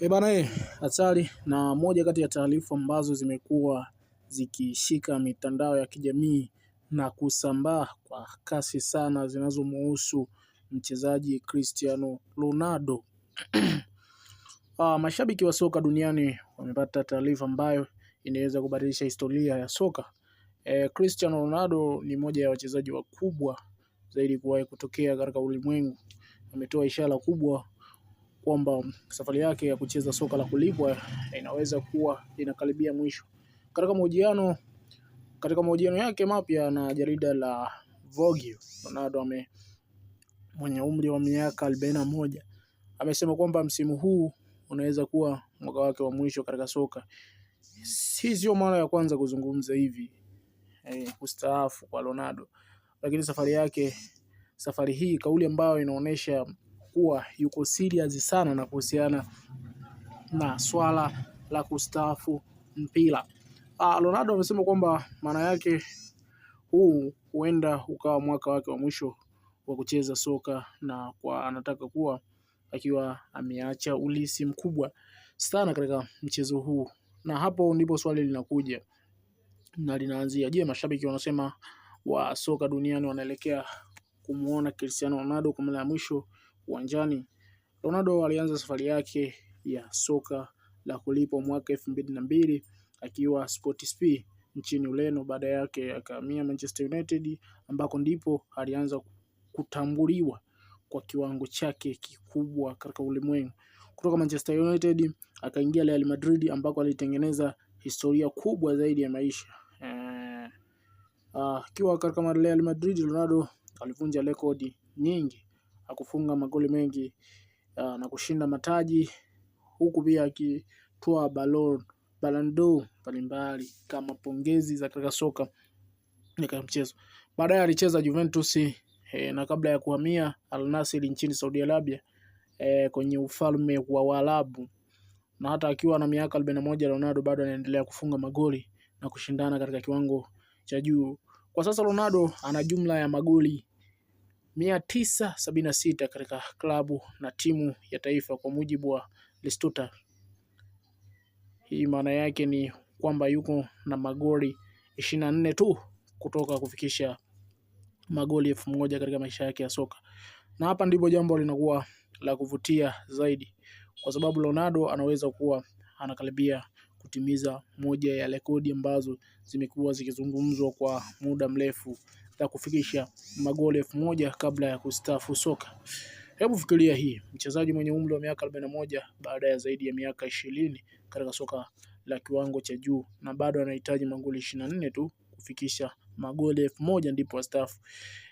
Bana, hatari na moja kati ya taarifa ambazo zimekuwa zikishika mitandao ya kijamii na kusambaa kwa kasi sana zinazomuhusu mchezaji Cristiano Ronaldo. Mashabiki wa soka duniani wamepata taarifa ambayo inaweza kubadilisha historia ya soka. Cristiano Ronaldo ni moja ya wachezaji wakubwa zaidi kuwahi kutokea katika ulimwengu. Ametoa ishara kubwa kwamba safari yake ya kucheza soka la kulipwa inaweza kuwa inakaribia mwisho. Katika mahojiano yake mapya na jarida la Vogue, Ronaldo mwenye umri wa miaka 41 amesema kwamba msimu huu unaweza kuwa mwaka wake wa mwisho katika soka. Hii sio mara ya kwanza kuzungumza hivi kustaafu kwa Ronaldo, lakini safari hii kauli ambayo inaonyesha kuwa yuko serious sana na kuhusiana na swala la kustaafu mpira. Ronaldo amesema kwamba maana yake huu huenda ukawa mwaka wake wa mwisho wa kucheza soka, na kwa anataka kuwa akiwa ameacha ulisi mkubwa sana katika mchezo huu. Na hapo ndipo swali linakuja na linaanzia, je, mashabiki wanasema wa soka duniani wanaelekea kumuona Cristiano Ronaldo kwa mara ya mwisho uwanjani? Ronaldo alianza safari yake ya soka la kulipwa mwaka 2002 akiwa Sporting nchini Ureno. Baada yake akahamia Manchester United ambako ndipo alianza kutambuliwa kwa kiwango chake kikubwa katika ulimwengu. Kutoka Manchester United akaingia Real Madrid ambako alitengeneza historia kubwa zaidi ya maisha. Akiwa katika Real Madrid, Ronaldo alivunja rekodi nyingi, akufunga magoli mengi na kushinda mataji, huku pia akitoa Ballon d'Or mbalimbali kama pongezi za katika soka katika mchezo. Baadaye alicheza Juventus na kabla ya kuhamia Al Nassr nchini Saudi Arabia kwenye ufalme wa Waarabu. Na hata akiwa na miaka 41, Ronaldo bado anaendelea kufunga magoli na kushindana katika kiwango cha juu. Kwa sasa Ronaldo ana jumla ya magoli 976 katika klabu na timu ya taifa kwa mujibu wa Listuta. Hii maana yake ni kwamba yuko na magoli 24 tu kutoka kufikisha magoli 1000 katika maisha yake ya soka. Na hapa ndipo jambo linakuwa la kuvutia zaidi, kwa sababu Ronaldo anaweza kuwa anakaribia kutimiza moja ya rekodi ambazo zimekuwa zikizungumzwa kwa muda mrefu za kufikisha magoli 1000 kabla ya kustaafu soka. Hebu fikiria hii, mchezaji mwenye umri wa miaka 41 baada ya zaidi ya miaka 20 katika soka la kiwango cha juu, na bado anahitaji magoli 24 tu kufikisha magoli 1000 ndipo astaafu.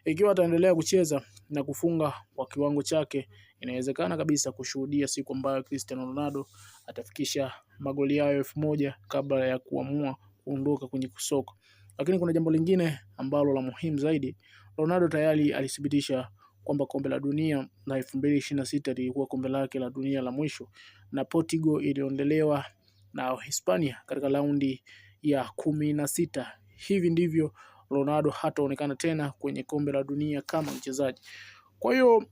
Ikiwa ataendelea kucheza na kufunga kwa kiwango chake, inawezekana kabisa kushuhudia siku ambayo Cristiano Ronaldo atafikisha magoli hayo 1000 kabla ya kuamua kuondoka kwenye soka. Lakini kuna jambo lingine ambalo la muhimu zaidi. Ronaldo tayari alithibitisha kwamba kombe la dunia la 2026 lilikuwa kombe lake la dunia la mwisho, na Portugal iliondolewa na Hispania katika raundi ya 16. Hivi ndivyo Ronaldo hataonekana tena kwenye kombe la dunia kama mchezaji. Kwa hiyo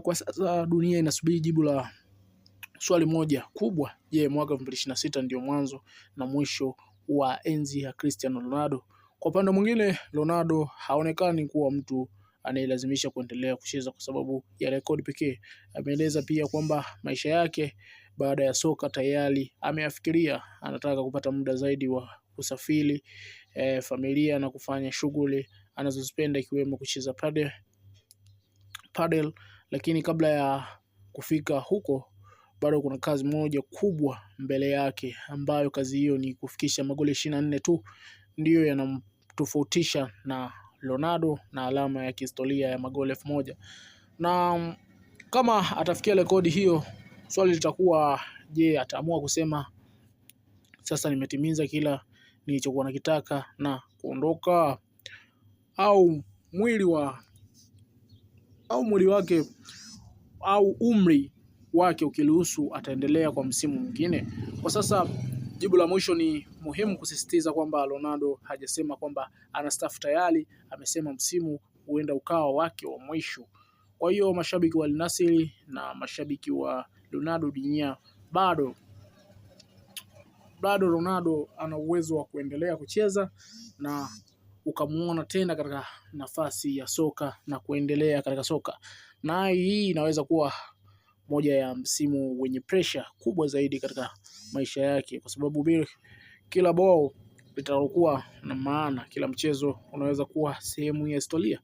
kwa sasa dunia inasubiri jibu la swali moja kubwa. Je, mwaka 2026 ndio mwanzo na mwisho wa enzi ya Cristiano Ronaldo? Kwa upande mwingine, Ronaldo haonekani kuwa mtu anayelazimisha kuendelea kucheza kwa sababu ya rekodi pekee. Ameeleza pia kwamba maisha yake baada ya soka tayari ameyafikiria. Anataka kupata muda zaidi wa kusafiri, familia na kufanya shughuli anazozipenda ikiwemo kucheza padel. Lakini kabla ya kufika huko, bado kuna kazi moja kubwa mbele yake, ambayo kazi hiyo ni kufikisha magoli 24 tu. Ndiyo yanamtofautisha na Ronaldo na alama ya kihistoria ya magoli 1000. Na kama atafikia rekodi hiyo, swali litakuwa, je, ataamua kusema sasa nimetimiza kila nilichokuwa nakitaka na kuondoka, au mwili wake au umri wake ukiruhusu ataendelea kwa msimu mwingine? Kwa sasa jibu la mwisho ni muhimu kusisitiza kwamba Ronaldo hajasema kwamba anastaafu tayari. Amesema msimu huenda ukawa wake wa mwisho. Kwa hiyo mashabiki wa Al Nassr na mashabiki wa Ronaldo dunia bado Ronaldo ana uwezo wa kuendelea kucheza na ukamuona tena katika nafasi ya soka na kuendelea katika soka, na hii inaweza kuwa moja ya msimu wenye pressure kubwa zaidi katika maisha yake, kwa sababu kila bao litalokuwa na maana, kila mchezo unaweza kuwa sehemu ya historia,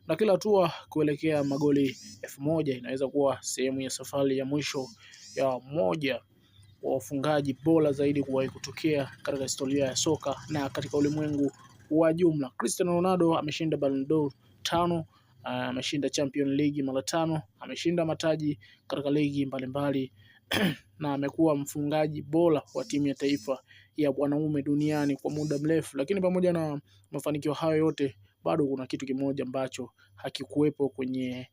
na kila hatua kuelekea magoli 1000 inaweza kuwa sehemu ya safari ya mwisho ya moja wa wafungaji bora zaidi kuwahi kutokea katika historia ya soka na katika ulimwengu wa jumla. Cristiano Ronaldo ameshinda Ballon d'Or 5, ameshinda Champions League mara 5, ameshinda mataji katika ligi mbalimbali na amekuwa mfungaji bora wa timu ya taifa ya wanaume duniani kwa muda mrefu. Lakini pamoja na mafanikio hayo yote, bado kuna kitu kimoja ambacho hakikuwepo kwenye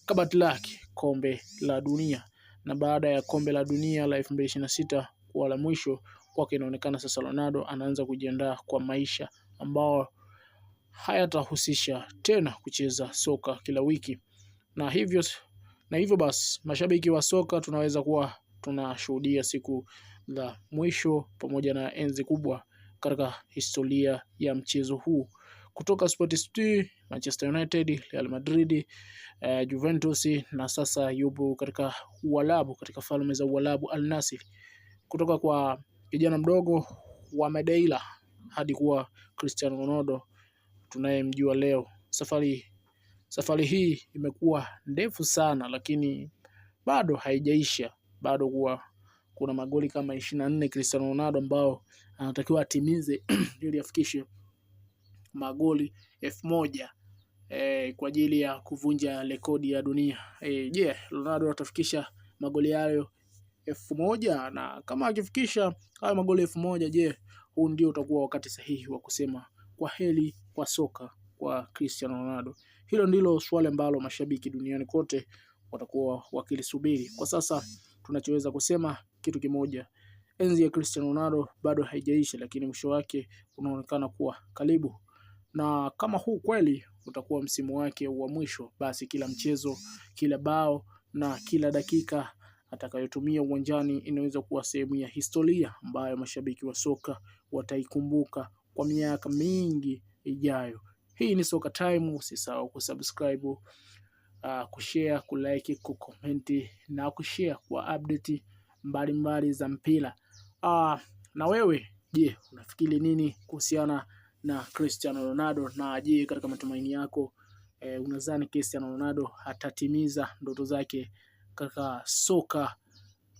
kabati lake, kombe la dunia. Na baada ya kombe la dunia la 2026 kuwa la mwisho kwake, inaonekana sasa Ronaldo anaanza kujiandaa kwa maisha ambao hayatahusisha tena kucheza soka kila wiki, na hivyo basi mashabiki wa soka tunaweza kuwa tunashuhudia siku za mwisho pamoja na enzi kubwa katika historia ya mchezo huu. Kutoka Sport City, Manchester United, Real Madrid, Juventus na sasa yupo katika Uarabu, katika falme za Uarabu, Al Nassr. Kutoka kwa kijana mdogo wa Madeira hadi kuwa Cristiano Ronaldo tunayemjua leo. Safari hii imekuwa ndefu sana, lakini bado haijaisha. Bado kuna magoli kama 24 Cristiano Ronaldo ambao anatakiwa atimize ili afikishe magoli 1000 kwa ajili ya kuvunja rekodi ya dunia. Ronaldo atafikisha magoli hayo 1000? Na kama akifikisha hayo magoli 1000, huu ndio utakuwa wakati sahihi wa kusema kwa heri kwa soka kwa Cristiano Ronaldo? Hilo ndilo swali ambalo mashabiki duniani kote watakuwa wakilisubiri. Kwa sasa tunachoweza kusema kitu kimoja: enzi ya Cristiano Ronaldo bado haijaisha, lakini mwisho wake unaonekana kuwa karibu. Na kama huu kweli utakuwa msimu wake wa mwisho, basi kila mchezo, kila bao na kila dakika atakayotumia uwanjani inaweza kuwa sehemu ya historia ambayo mashabiki wa soka wataikumbuka kwa miaka mingi ijayo. Hii ni Soka Time. Usisahau kusubscribe, kushare, kulike, kucomment na kushare kwa update mbalimbali za mpira. Na wewe je, unafikiri nini kuhusiana na Cristiano Ronaldo? Na je, katika matumaini yako unadhani Cristiano Ronaldo atatimiza ndoto zake katika soka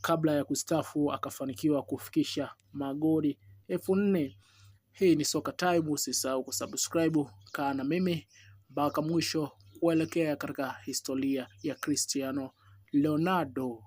kabla ya kustafu akafanikiwa kufikisha magoli 4000? Hii ni Soka Time. Usisahau kusubscribe, kaa na mimi mpaka mwisho kuelekea katika historia ya Cristiano Ronaldo.